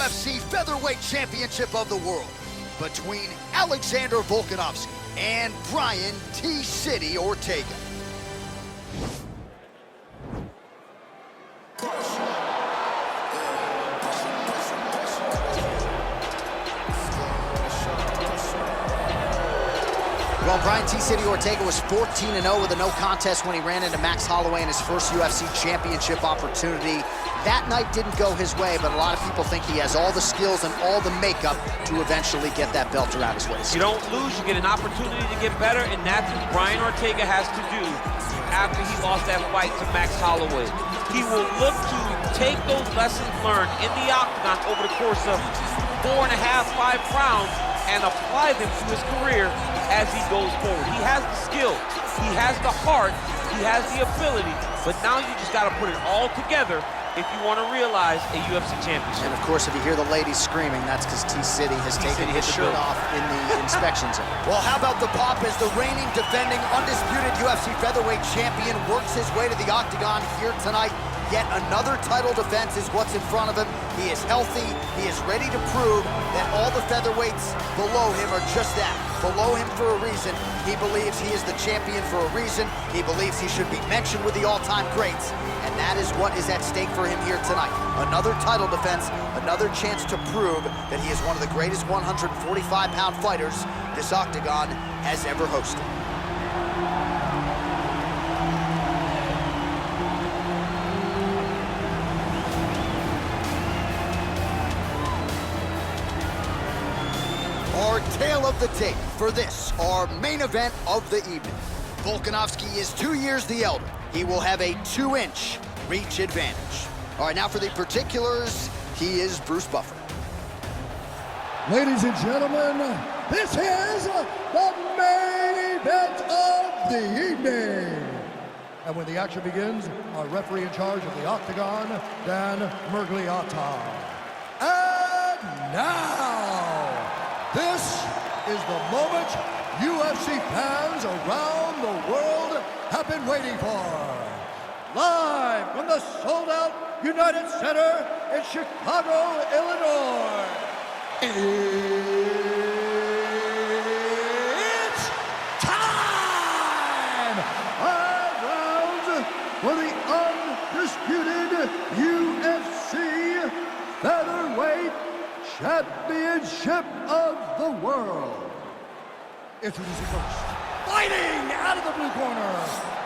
UFC Featherweight Championship of the World between Alexander Volkanovski and Brian T-City Ortega. Well, Brian T-City Ortega was 14-0 with a no contest when he ran into Max Holloway in his first UFC championship opportunity. That night didn't go his way, but a lot of people think he has all the skills and all the makeup to eventually get that belt around his waist. You don't lose, you get an opportunity to get better, and that's what Brian Ortega has to do after he lost that fight to Max Holloway. He will look to take those lessons learned in the octagon over the course of 4.5, 5 rounds and apply them to his career as he goes forward. He has the skill, he has the heart, he has the ability, but now you just got to put it all together if you want to realize a UFC championship. And of course, if you hear the ladies screaming, that's because T-City has taken his shirt off in the inspection zone. Well, how about the pop as the reigning, defending, undisputed UFC featherweight champion works his way to the octagon here tonight. Yet another title defense is what's in front of him. He is healthy. He is ready to prove that all the featherweights below him are just that, below him for a reason. He believes he is the champion for a reason. He believes he should be mentioned with the all-time greats. And that is what is at stake for him here tonight. Another title defense, another chance to prove that he is one of the greatest 145-pound fighters this octagon has ever hosted. Our tale of the tape for this, our main event of the evening. Volkanovski is 2 years the elder. He will have a 2-inch reach advantage. All right, now for the particulars, he is Bruce Buffer. Ladies and gentlemen, this is the main event of the evening. And when the action begins, our referee in charge of the octagon, Dan Mergliata. And now, this is the moment UFC fans around the world have been waiting for. Live from the sold-out United Center in Chicago, Illinois. It's time! 5 rounds for the undisputed UFC Featherweight Championship of the World. Introducing first, fighting out of the blue corner.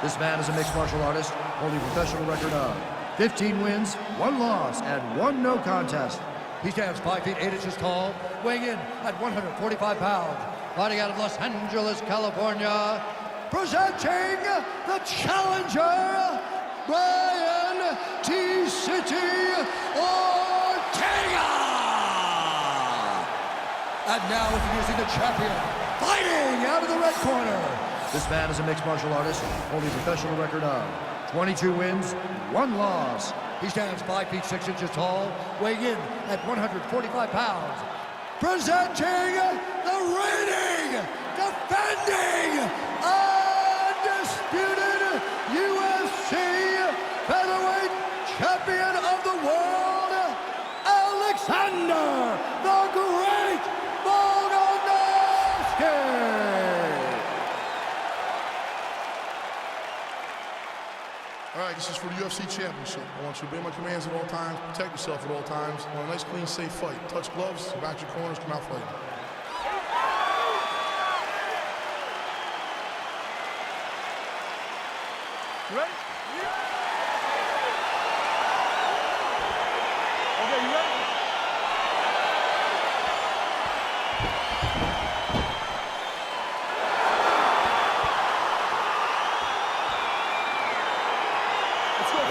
This man is a mixed martial artist, holding a professional record of 15 wins, 1 loss, and 1 no contest. He stands 5 feet 8 inches tall, weighing in at 145 pounds. Fighting out of Los Angeles, California, presenting the challenger, Brian T-City Ortega. And now introducing the champion, fighting out of the red corner. This man is a mixed martial artist, holding a professional record of 22 wins, 1 loss. He stands 5 feet 6 inches tall, weighing in at 145 pounds. Presenting the reigning, defending, undisputed UFC featherweight champion of the world, Alexander the Great Volkanovski. All right, this is for the UFC Championship. I want you to obey my commands at all times, protect yourself at all times. I want a nice, clean, safe fight. Touch gloves, back your corners, come out fighting. You ready? Okay, you ready?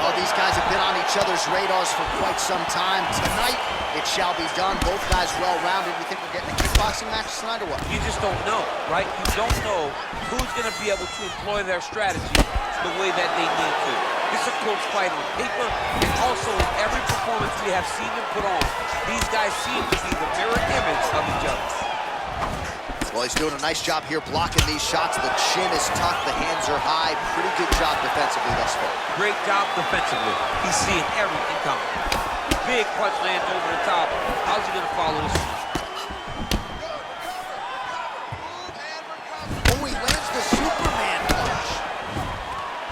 Well, these guys have been on each other's radars for quite some time. Tonight, it shall be done. Both guys well-rounded. You think we're getting a kickboxing match tonight or what? You just don't know, right? You don't know who's going to be able to employ their strategy the way that they need to. This is a close fight on paper, and also in every performance we have seen them put on. These guys seem to be the mirror image of each other. Well, he's doing a nice job here blocking these shots. The chin is tucked, the hands are high. Pretty good job defensively thus far. Great job defensively. He's seeing everything coming. Big punch lands over the top. How's follow this one. Oh, he lands the Superman punch.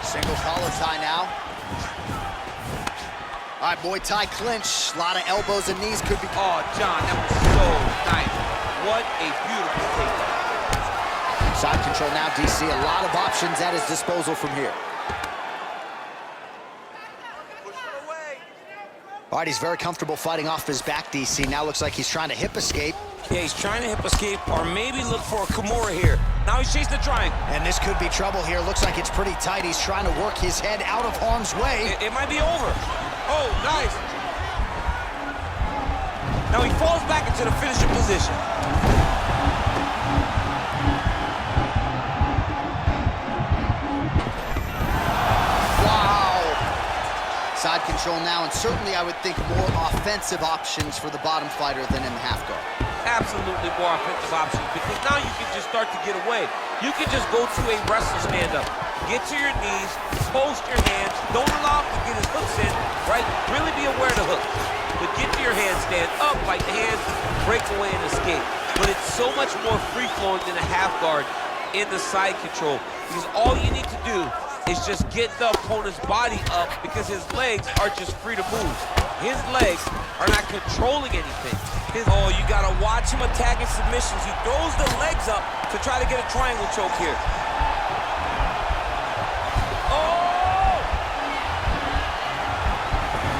Single collar tie now. All right, Muay Thai clinch. A lot of elbows and knees could be. Oh, John, that was so nice. What a beautiful takedown. Side control now, DC. A lot of options at his disposal from here. All right, he's very comfortable fighting off his back, DC. Now looks like he's trying to hip escape. Yeah, he's trying to hip escape or maybe look for a Kimura here. Now he's chasing the triangle. And this could be trouble here. Looks like it's pretty tight. He's trying to work his head out of harm's way. It might be over. Oh, nice. Now he falls back into the finishing position. Side control now, and certainly I would think more offensive options for the bottom fighter than in the half guard. Absolutely more offensive options, because now you can just start to get away. You can just go to a wrestler stand-up. Get to your knees, post your hands, don't allow him to get his hooks in, right? Really be aware of the hook. But get to your handstand up, like the hands, break away and escape. But it's so much more free-flowing than a half guard in the side control, because all you need to do is just get the opponent's body up, because his legs are just free to move. His legs are not controlling anything. Oh, you gotta watch him attacking submissions. He throws the legs up to try to get a triangle choke here. Oh!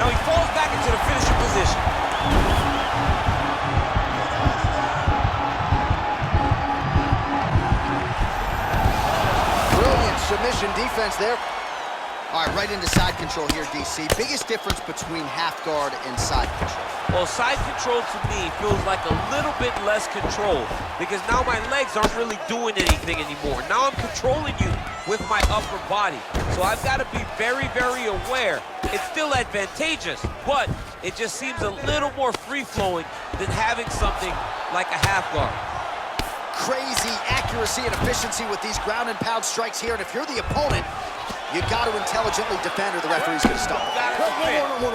Now he falls back into the finishing position. Submission defense there. All right, right into side control here, DC. Biggest difference between half guard and side control? Well, side control to me feels like a little bit less control, because now my legs aren't really doing anything anymore. Now I'm controlling you with my upper body. So I've got to be very, very aware. It's still advantageous, but it just seems a little more free-flowing than having something like a half guard. Crazy accuracy and efficiency with these ground and pound strikes here, and if you're the opponent, you got to intelligently defend or the referee's going to stop. But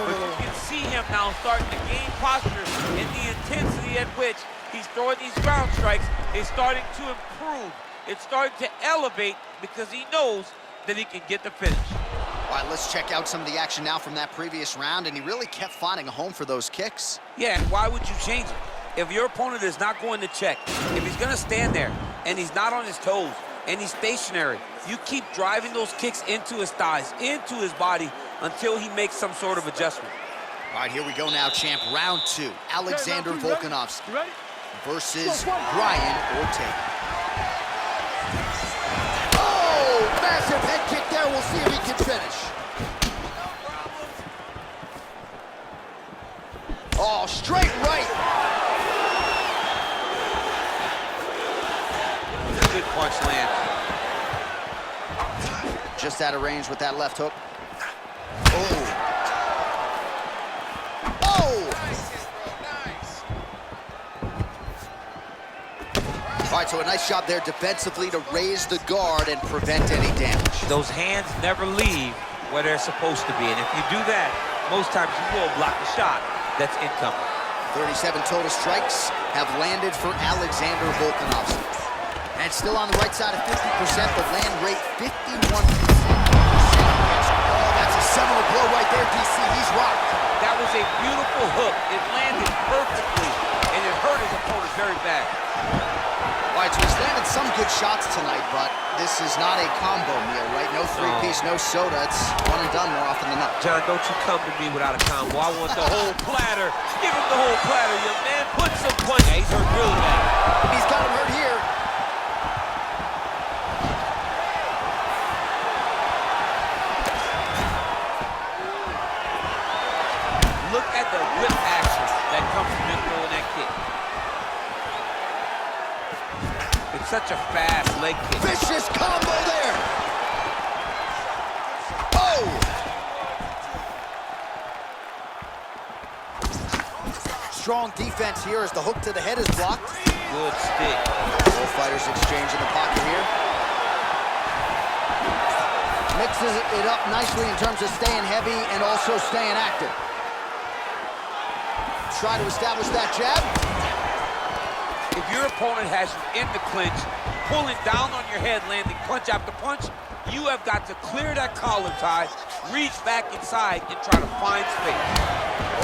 you can see him now starting to gain posture, and the intensity at which he's throwing these ground strikes is starting to improve. It's starting to elevate, because he knows that he can get the finish. All right, let's check out some of the action now from that previous round, and he really kept finding a home for those kicks. Yeah, and why would you change it? If your opponent is not going to check, if he's going to stand there and he's not on his toes and he's stationary, you keep driving those kicks into his thighs, into his body, until he makes some sort of adjustment. All right, here we go now, champ. Round two. Alexander Volkanovski versus Brian Ortega. Oh, massive head kick there. We'll see if he can finish. Oh, straight right. Good punch land. Just out of range with that left hook. All right, so a nice job there defensively to raise the guard and prevent any damage. Those hands never leave where they're supposed to be, and if you do that, most times you will block the shot that's incoming. 37 total strikes have landed for Alexander Volkanovski. And still on the right side of 50%, but land rate 51%. Oh, that's a seminal blow right there, DC. He's rocked. That was a beautiful hook. It landed perfectly, and it hurt his opponent very bad. All right, so he's landed some good shots tonight, but this is not a combo meal, right? No three-piece, no soda. It's one and done more often than not. John, don't you come to me without a combo. I want the whole platter. Give him the whole platter, young man. Put some punch. Yeah, he's hurt really bad. He's got him hurt here. Look at the whip action that comes from him throwing that kick. It's such a fast leg kick. Vicious combo there. Oh! Strong defense here as the hook to the head is blocked. Good stick. Both fighters exchange in the pocket here. Mixes it up nicely in terms of staying heavy and also staying active. Try to establish that jab. If your opponent has you in the clinch, pulling down on your head, landing punch after punch, you have got to clear that collar tie, reach back inside, and try to find space.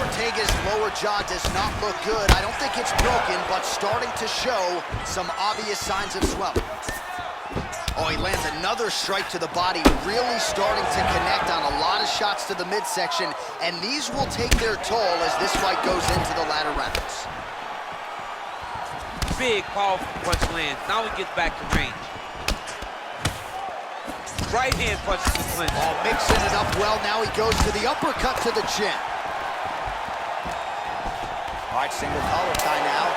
Ortega's lower jaw does not look good. I don't think it's broken, but starting to show some obvious signs of swelling. Oh, he lands another strike to the body, really starting to connect on a lot of shots to the midsection, and these will take their toll as this fight goes into the latter rounds. Big, powerful punch lands. Now he gets back to range. Right hand punch to the clinch. Oh, mixing it up well. Now he goes to the uppercut to the chin. All right, single collar tie now.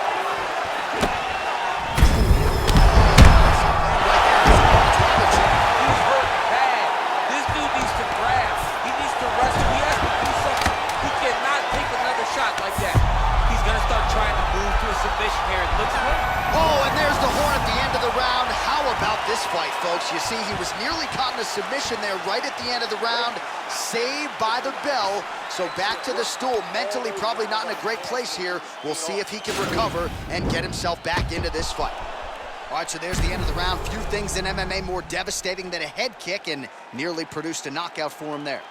He's hurt bad. This dude needs to grab. He needs to wrestle. He has to do something. He cannot take another shot like that. He's going to start trying to move to a submission here. It looks like. Oh, and there's the horn at the end of the round. How about this fight, folks? You see, he was nearly caught in a submission there right at the end of the round. Saved by the bell. So back to the stool. Mentally probably not in a great place here. We'll see if he can recover and get himself back into this fight. All right, so there's the end of the round. Few things in MMA more devastating than a head kick, and nearly produced a knockout for him there.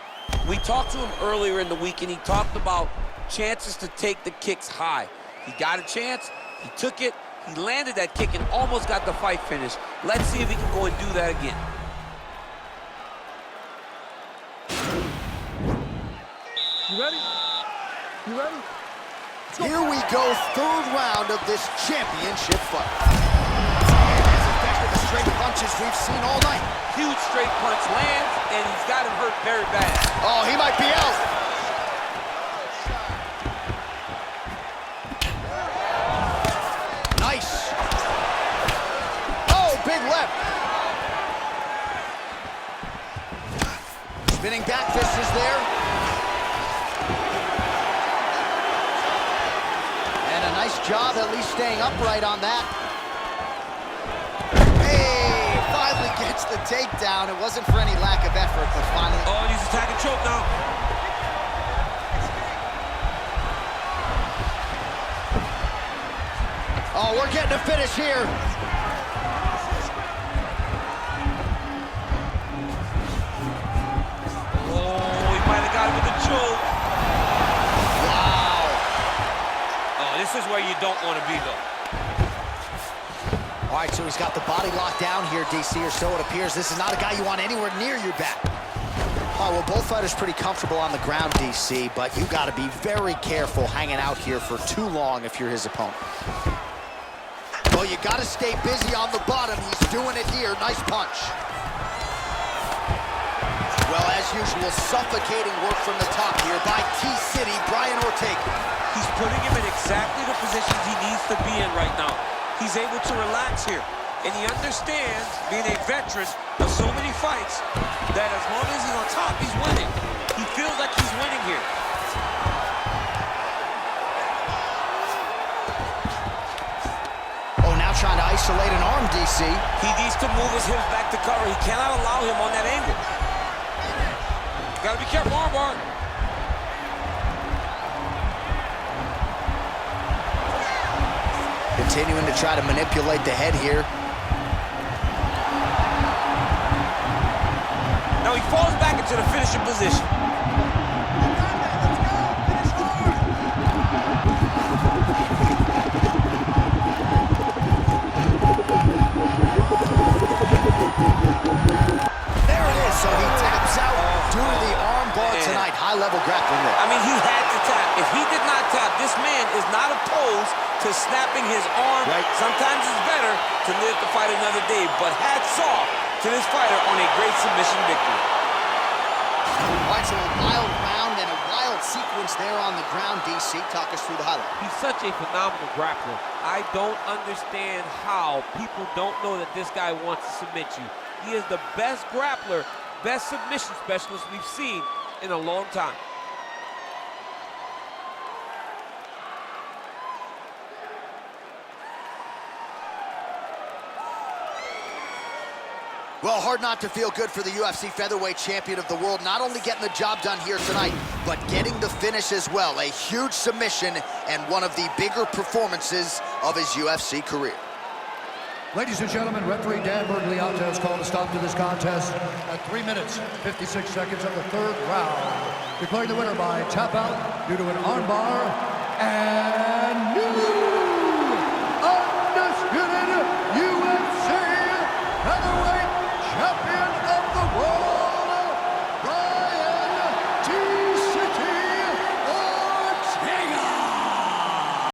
We talked to him earlier in the week, and he talked about chances to take the kicks high. He got a chance. He took it. He landed that kick and almost got the fight finished. Let's see if he can go and do that again. You ready? You ready? Here we go, third round of this championship fight. As effective as straight punches we've seen all night. Huge straight punch lands, and he's got him hurt very bad. Oh, he might be out. Nice. Oh, big left. Spinning back fist is there. And a nice job at least staying upright on that. Hey, finally gets the takedown. It wasn't for any lack of effort, but finally. Oh, and he's attacking choke now. Oh, we're getting a finish here. Oh, he might have got him with a choke. Wow. Oh, this is where you don't want to be, though. All right, so he's got the body locked down here, DC, or so it appears. This is not a guy you want anywhere near your back. All right, well, both fighters pretty comfortable on the ground, DC, but you got to be very careful hanging out here for too long if you're his opponent. Well, you got to stay busy on the bottom. He's doing it here. Nice punch. Well, as usual, suffocating work from the top here by T-City, Brian Ortega. He's putting him in exactly the positions he needs to be in right now. He's able to relax here, and he understands, being a veteran of so many fights, that as long as he's on top, he's winning. He feels like he's winning here. Trying to isolate an arm, DC. He needs to move his hips back to cover. He cannot allow him on that angle. Gotta be careful, armbar. Continuing to try to manipulate the head here. Now he falls back into the finishing position. So he taps out due to the arm bar tonight. High-level grappling there. I mean, he had to tap. If he did not tap, this man is not opposed to snapping his arm. Right. Sometimes it's better to live to fight another day, but hats off to this fighter on a great submission victory. All right, so a wild round and a wild sequence there on the ground. DC, talk us through the highlight. He's such a phenomenal grappler. I don't understand how people don't know that this guy wants to submit you. He is the best grappler, best submission specialist we've seen in a long time. Well, hard not to feel good for the UFC featherweight champion of the world, not only getting the job done here tonight, but getting the finish as well. A huge submission and one of the bigger performances of his UFC career. Ladies and gentlemen, referee Dan Bergliata has called a stop to this contest at 3 minutes, 56 seconds of the third round. Declaring the winner by tap out due to an armbar and